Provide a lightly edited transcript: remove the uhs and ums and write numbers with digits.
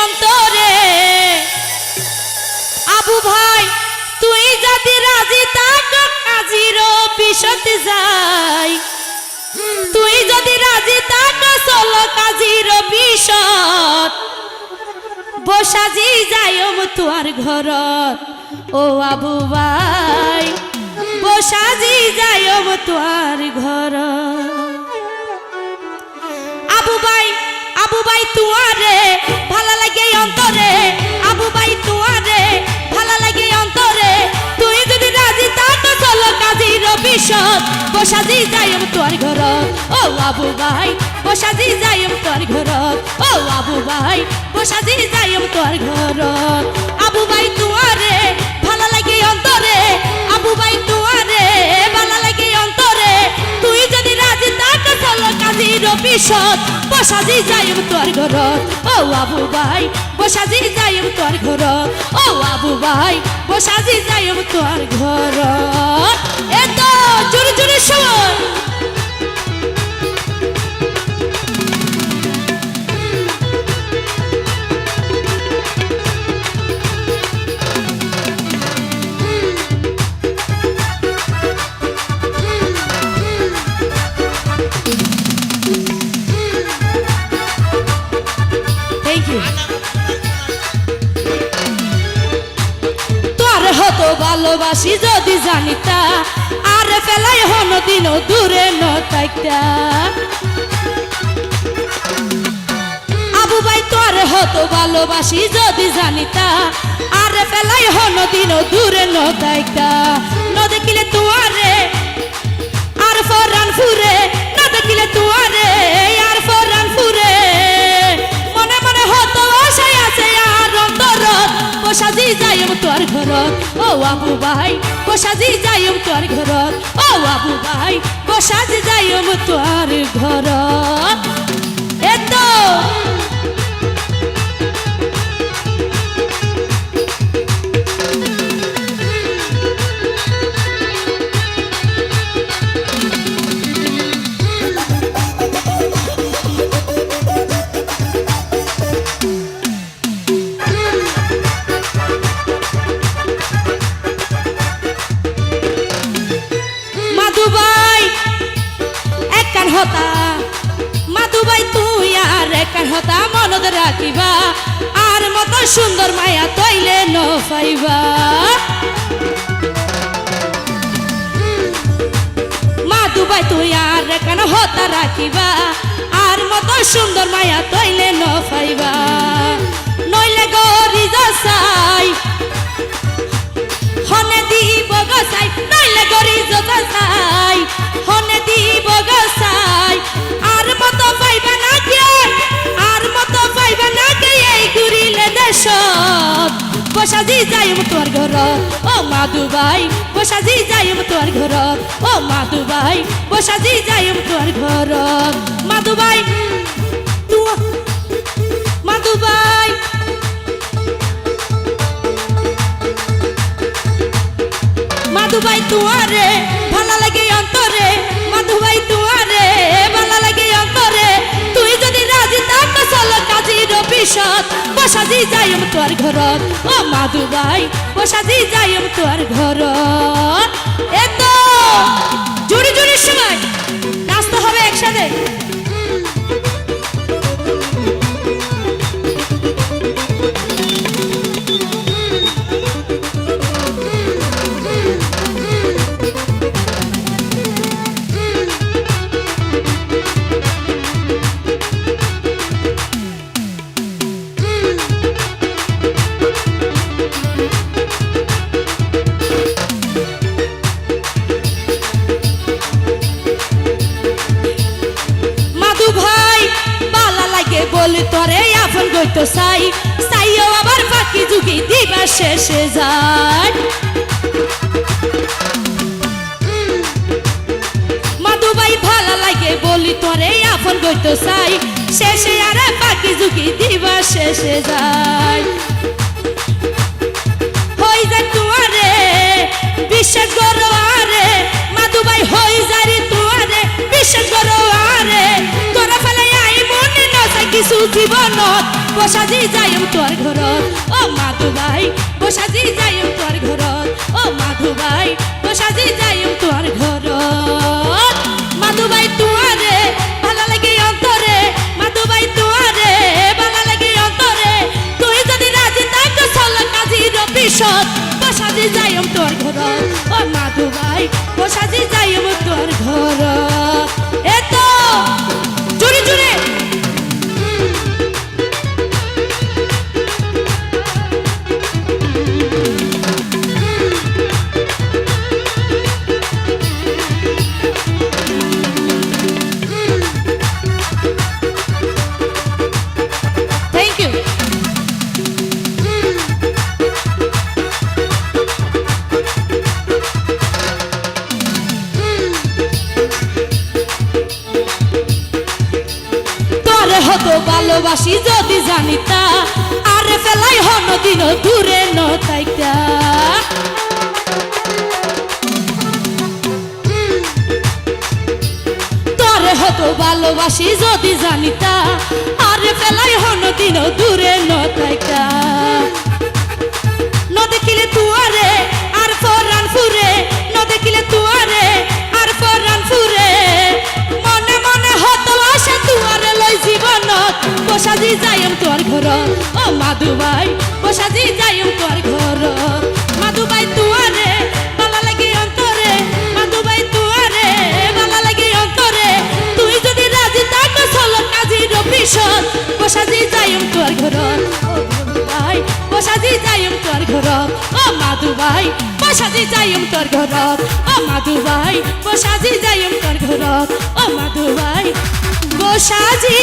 অন্তরে আবু ভাই তুই যদি রাজি থাক কাজীর অফিসতে যাই তুই যদি রাজি থাক চলো কাজীর অফিসত বসাজি যাইম তোর ঘরত ও আবু ভাই বসাজি যাইম তোর ঘরত আবু ভাই তুয়ারে ভালো লাগে অন্তরে আবু ভাই তুয়ারে ভালো লাগে অন্তরে তুই যদি রাজি থাক চলো কাজীর অফিসত বসাজি যাইম তোর ঘরত ও আবু ভাই বসাজি যাইম তোর ঘরত ও আবু ভাই বসাজি যাইম তোর ঘরত আবু ভাই তুয়ারে ভালো লাগে অন্তরে আবু ভাই তুয়ারে ভালো লাগে অন্তরে তুই যদি রাজি থাক চলো কাজীর অফিসত বসাজি যাইম তোর ঘরত ও আবু ভাই বসাজি যাইম তোর ঘরত ও আবু ভাই বসাজি যাইম তোর ঘরত এত জোরে জোরে শোন ভালোবাসি যদি জানিতা আর ফেলাই হন দিন দূরে নতাইতা আবু ভাই তোর হতো ভালোবাসি যদি জানিতা আর ফেলাই হন দিন দূরে নতাইতা ন দেখিলে তোয়ারে আর ফরান ফুরে না দেখিলে তোয়ারে আর ফরান ফুরে মনে মনে হতো আশায় আছে আর অন্তরত বসাজি যাইম তোর ঘরত ও আবু ভাই বসাজি যাইম তোর ঘরত ও আবু ভাই বসাজি যাইম তোর ঘরত এত মাধুবাই তুই আর একার হতা মনত রাখিবা আর মত সুন্দর মায়া তৈলে ন পাইবা মাধুবাই তুই আর একার হতা রাখিবা আর মত সুন্দর মায়া তৈলে ন পাইবা নইলে গরি যাই হনে দিব গসাই নইলে গরি যাই হনে দিব গসাই আর মত পাইবা না কে আর মত পাইবা না কে এই ঘুরিলে দেশত বসাজি যাইম তোর ঘরত ও মাধু ভাই বসাজি যাইম তোর ঘরত ও মাধু ভাই বসাজি যাইম তোর ঘরত মাধু ভাই মাধু ভাই মাধু ভাই তুয়ারে ভালো লাগে অন্তরে মাধু ভাই তুয়ারে ভালো লাগে অন্তরে তুই যদি রাজি থাক চলো কাজীর অফিসত বসাজি যাইম তোর ঘরত ও মাধু ভাই বসাজি যাইম তোর ঘরত এত জোরে জোরে সময় নাচতে হবে একসাথে বলি তোরে আপন গইতো চাই চাইও আবার বাকি যুগি দিবা শেষে যায় মাধু ভাই ভালো লাগে বলি তোরে আপন গইতো চাই শেষে আর বাকি যুগি দিবা শেষে যায় হই যায় তুয়ারে বিশ্বাস করো আরে মাধু ভাই হই যায় তুয়ারে বিশ্বাস করো আরে তোরা ফেলে আই মনে না কিছু জীবনত বসাজি যাইম তোর ঘরত ও মাধু ভাই বসাজি যাইম তোর ঘরত ও মাধু ভাই বসাজি যাইম তোর ঘরত মাধু ভাই তুয়ারে ভালো লাগে অন্তরে মাধু ভাই তুয়ারে ভালো লাগে অন্তরে তুই যদি রাজি থাক চল কাজীর অফিসত বসাজি যাইম তোর ঘরত ও মাধু ভাই বসাজি যাইম তোর ঘরত এতো জোরে জোরে থ্যাংক ইউ তোরে হতো ভালোবাসি যদি জানিতা আরে ফেলাই হন দিন দূরে নতাইতা তোরে হতো ভালোবাসি যদি জানিতা আরে ফেলাই হন দিন দূরে নতাইতা ন দেখিলে তুয়ারে আর ফরান ফুরে ন দেখিলে তুয়ারে আর ফরান ফুরে মনে মনে হতো আশা তুয়ারে লই জীবনত বসাজি যাইম তোর ঘরত ও মাধু ভাই বসাজি যাইম তোর ঘরত মাধু ভাই তুয়ারে ভালো লাগে অন্তরে মাধু ভাই তুয়ারে ভালো লাগে অন্তরে তুই যদি রাজি থাক চল কাজীর অফিসত বসাজি যাইম তোর ঘরত ও মাধু ভাই বসাজি যাইম তোর ঘরত ও মাধু ভাই বসাজি যাইম তোর ঘরত ও মাধু ভাই বসাজি যাইম তোর ঘরত ও মাধু ভাই বসাজি